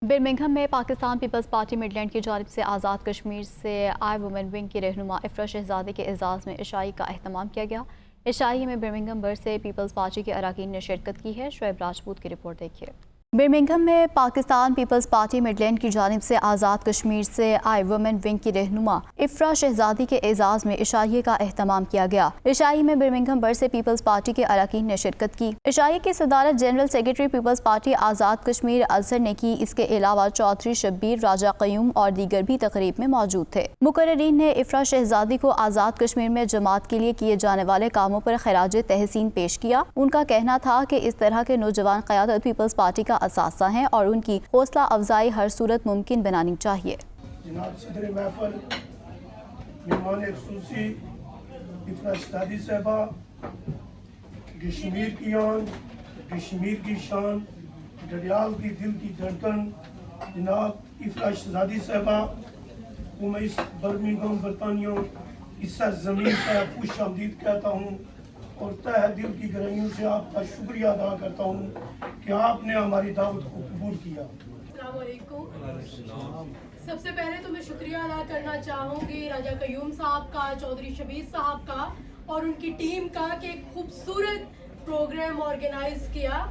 Birmingham میں Pakistan peoples party Midland کی جانب سے آزاد کشمیر سے آئی وومن ونگ کی رہنما افرا شہزادی کے اعزاز میں عشائی کا اہتمام کیا گیا۔ عشائی میں برمنگھم بر سے پیپلز پارٹی کے اراکین نے شرکت کی ہے۔ شعیب راجپوت کی رپورٹ دیکھیے۔ برمنگھم میں پاکستان پیپلز پارٹی مڈلینڈ کی جانب سے آزاد کشمیر سے آئی وومن ونگ کی رہنما افرا شہزادی کے اعزاز میں عشائیے کا اہتمام کیا گیا۔ عشائی میں برمنگھم بر سے پیپلز پارٹی کے اراکین نے شرکت کی۔ عشائیے کی صدارت general secretary Peoples party Azad Kashmir Azhar نے کی۔ اس کے علاوہ چودھری شبیر، راجہ قیوم اور دیگر بھی تقریب میں موجود تھے۔ مقررین نے افرا شہزادی کو آزاد کشمیر میں جماعت کے لیے کیے جانے والے کاموں پر خراج تحسین پیش کیا۔ ان کا کہنا تھا کہ اس طرح کے نوجوان قیادت پیپلز پارٹی کا اثاثہ ہیں اور ان کی حوصلہ افزائی ہر صورت ممکن بنانی چاہیے۔ جناب صدر محفل، مہمان خصوصی افرا شہزادی صاحبہ، کشمیر کی آن، کشمیر کی شان، ڈڈیال کی دل کی دھڑکن، جناب افرا شہزادی صاحبہ کو میں اس برمنگھم برطانیہ اس زمین سے خوش آمدید کہتا ہوں اور تہ دل کی گہرائیوں سے آپ کا شکریہ ادا کرتا ہوں کہ آپ نے ہماری دعوت کو قبول کیا۔ السلام علیکم۔ سب سے پہلے تو میں شکریہ ادا کرنا چاہوں گی راجہ قیوم صاحب کا، چودھری شبیر صاحب کا اور ان کی ٹیم کا کہ ایک خوبصورت پروگرام آرگنائز کیا،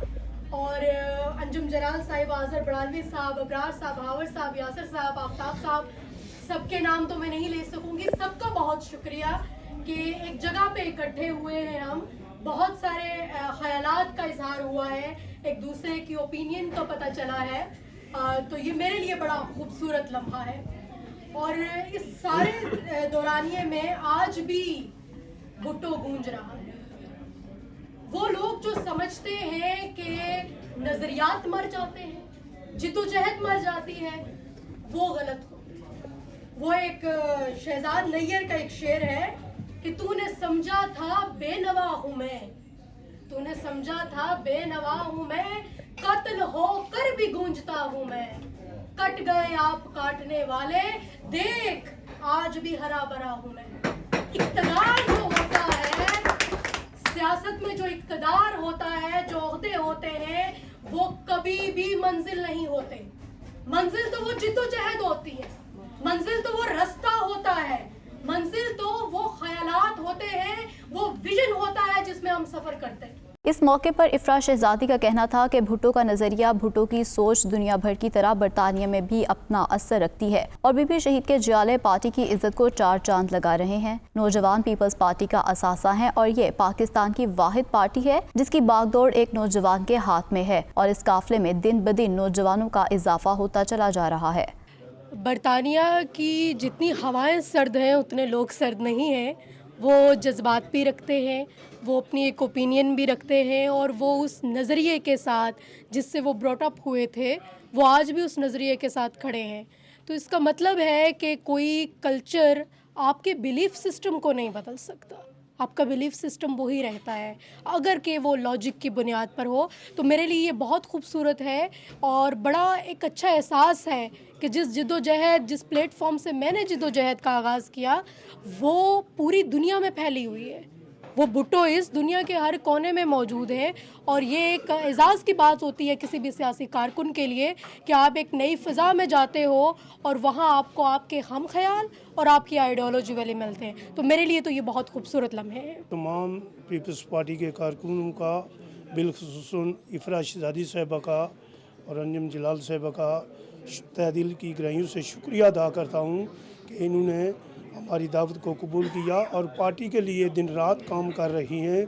اور انجم جلال صاحب، آذر بڑالوی صاحب، ابرار صاحب، ہاور صاحب، یاسر صاحب، آفتاب صاحب، سب کے نام تو میں نہیں لے سکوں گی۔ سب کا بہت شکریہ کہ ایک جگہ پہ اکٹھے ہوئے ہیں ہم، بہت سارے خیالات کا اظہار ہوا ہے، ایک دوسرے کی اوپینین کا پتہ چلا ہے، تو یہ میرے لیے بڑا خوبصورت لمحہ ہے۔ اور اس سارے دورانیے میں آج بھی بھٹو گونج رہا ہے۔ وہ لوگ جو سمجھتے ہیں کہ نظریات مر جاتے ہیں، جدوجہد مر جاتی ہے، وہ غلط ہو۔ وہ ایک شہزاد نیر کا ایک شعر ہے کہ تو نے سمجھا تھا بے نوا ہوں میں، تو نے سمجھا تھا بے نوا ہوں میں، قتل ہو کر بھی گونجتا ہوں میں، کٹ گئے آپ کاٹنے والے، دیکھ آج بھی ہرا بھرا ہوں میں۔ اقتدار جو ہوتا ہے، سیاست میں جو اقتدار ہوتا ہے، جو عہدے ہوتے ہیں، وہ کبھی بھی منزل نہیں ہوتے۔ منزل تو وہ جدوجہد ہوتی ہے، منزل تو وہ رستہ ہوتا ہے، منزل تو وہ خیالات ہوتے ہیں، وہ ویژن ہوتا ہے جس میں ہم سفر کرتے ہیں۔ اس موقع پر افرا شہزادی کا کہنا تھا کہ بھٹو کا نظریہ، بھٹو کی سوچ دنیا بھر کی طرح برطانیہ میں بھی اپنا اثر رکھتی ہے اور بی بی شہید کے جیالے پارٹی کی عزت کو چار چاند لگا رہے ہیں۔ نوجوان پیپلز پارٹی کا اثاثہ ہیں اور یہ پاکستان کی واحد پارٹی ہے جس کی باغ دوڑ ایک نوجوان کے ہاتھ میں ہے اور اس قافلے میں دن بدن نوجوانوں کا اضافہ ہوتا چلا جا رہا ہے۔ برطانیہ کی جتنی ہوائیں سرد ہیں اتنے لوگ سرد نہیں ہیں۔ وہ جذبات بھی رکھتے ہیں، وہ اپنی ایک اوپینین بھی رکھتے ہیں، اور وہ اس نظریے کے ساتھ جس سے وہ براٹ اپ ہوئے تھے، وہ آج بھی اس نظریے کے ساتھ کھڑے ہیں۔ تو اس کا مطلب ہے کہ کوئی کلچر آپ کے بیلیف سسٹم کو نہیں بدل سکتا، آپ کا بیلیف سسٹم وہی رہتا ہے اگر کہ وہ لاجک کی بنیاد پر ہو۔ تو میرے لیے یہ بہت خوبصورت ہے اور بڑا ایک اچھا احساس ہے کہ جس جدوجہد، جس پلیٹ فارم سے میں نے جدوجہد کا آغاز کیا، وہ پوری دنیا میں پھیلی ہوئی ہے۔ وہ بھٹو اس دنیا کے ہر کونے میں موجود ہے، اور یہ ایک اعزاز کی بات ہوتی ہے کسی بھی سیاسی کارکن کے لیے کہ آپ ایک نئی فضا میں جاتے ہو اور وہاں آپ کو آپ کے ہم خیال اور آپ کی آئیڈیالوجی والے ملتے ہیں۔ تو میرے لیے تو یہ بہت خوبصورت لمحے ہیں۔ تمام پیپلز پارٹی کے کارکنوں کا، بالخصوصاً افرا شہزادی صاحبہ کا اور انجم جلال صاحبہ کا تہ دل کی گہرائیوں سے شکریہ ادا کرتا ہوں کہ انہوں نے ہماری دعوت کو قبول کیا اور پارٹی کے لیے دن رات کام کر رہی ہیں۔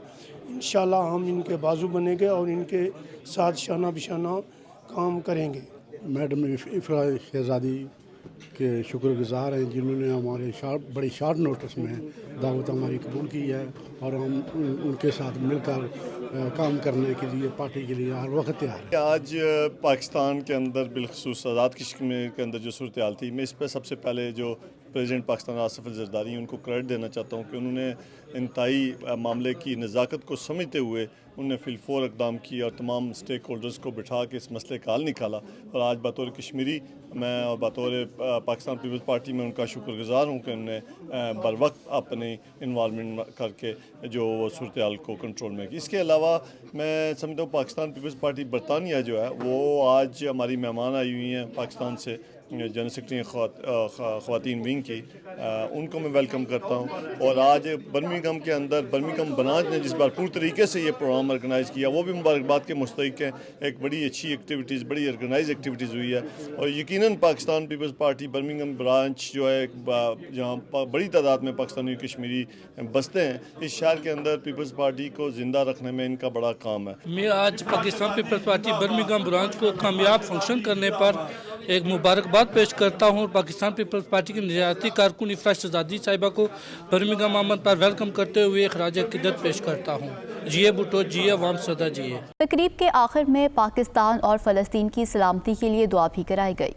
انشاءاللہ ہم ان کے بازو بنیں گے اور ان کے ساتھ شانہ بشانہ کام کریں گے۔ میڈم افرا شہزادی کے شکر گزار ہیں جنہوں نے ہمارے بڑی شارٹ نوٹس میں دعوت ہماری قبول کی ہے، اور ہم ان کے ساتھ مل کر کام کرنے کے لیے پارٹی کے لیے ہر وقت تیار ہیں۔ آج پاکستان کے اندر، بالخصوص آزاد کشمیر کے اندر جو صورتحال تھی، میں اس پہ سب سے پہلے جو پریزیڈنٹ پاکستان آصف علی زرداری ہیں ان کو کریڈٹ دینا چاہتا ہوں کہ انہوں نے انتہائی معاملے کی نزاکت کو سمجھتے ہوئے انہوں نے فی الفور اقدام کیے اور تمام اسٹیک ہولڈرز کو بٹھا کے اس مسئلے کا حل نکالا، اور آج بطور کشمیری میں اور بطور پاکستان پیپلز پارٹی میں ان کا شکر گزار ہوں کہ انہوں نے بر وقت اپنی انوالومنٹ کر کے جو وہ صورتحال کو کنٹرول میں کی۔ اس کے علاوہ میں سمجھتا ہوں پاکستان پیپلز پارٹی برطانیہ جو ہے وہ آج ہماری مہمان آئی ہوئی ہیں پاکستان سے، جنرل سیکرٹری خواتین ونگ کی، ان کو میں ویلکم کرتا ہوں۔ اور آج برمنگھم کے اندر برمنگھم برانچ نے جس بھرپور طریقے سے یہ پروگرام آرگنائز کیا وہ بھی مبارکباد کے مستحق ہیں۔ ایک بڑی اچھی ایکٹیویٹیز، بڑی آرگنائز ایکٹیویٹیز ہوئی ہے، اور یقیناً Pakistan peoples party Birmingham branch جو ہے جہاں بڑی تعداد میں پاکستانی کشمیری بستے ہیں، اس شہر کے اندر پیپلز پارٹی کو زندہ رکھنے میں ان کا بڑا کام ہے۔ میں آج Pakistan peoples party Birmingham branch کو کامیاب فنکشن کرنے پر ایک مبارکباد پیش کرتا ہوں، اور پاکستان پیپلز پارٹی کی نظریاتی کارکن افراح شہزادی صاحبہ کو برمنگھم آمد پر ویلکم کرتے ہوئے خراج عقیدت پیش کرتا ہوں۔ جیے بھٹو، جیے عوام صدا، جیے۔ تقریب کے آخر میں پاکستان اور فلسطین کی سلامتی کے لیے دعا بھی کرائی گئی۔